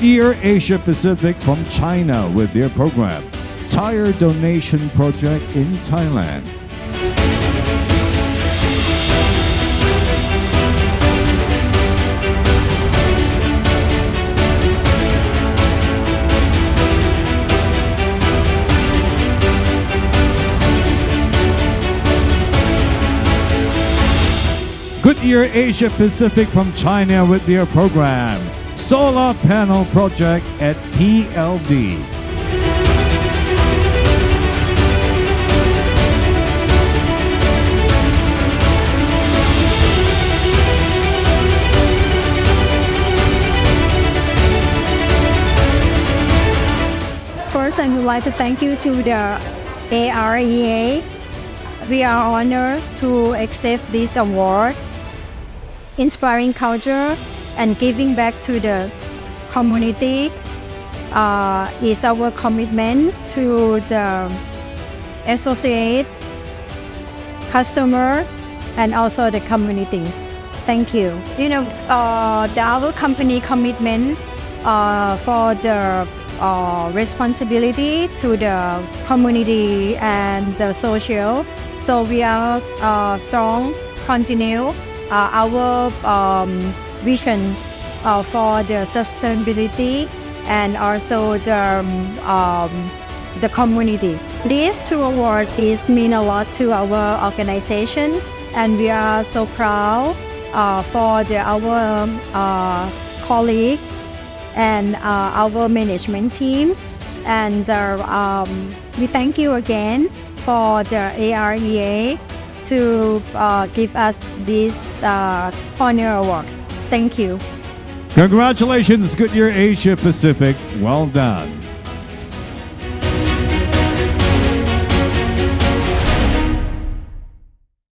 Goodyear Asia Pacific from China with their program, Tire Donation Project in Thailand. Goodyear Asia Pacific from China with their program, Solar Panel Project at PLD. First, I would like to thank you to the AREA. We are honored to accept this award, inspiring culture and giving back to the community is our commitment to the associate, customer, and also the community. Thank you. Our company commitment for the responsibility to the community and the social. So we are strong, continue our vision for the sustainability and also the community. These two awards mean a lot to our organization, and we are so proud for our colleague and our management team. And we thank you again for the AREA to give us this honor award. Thank you. Congratulations, Goodyear Asia Pacific. Well done.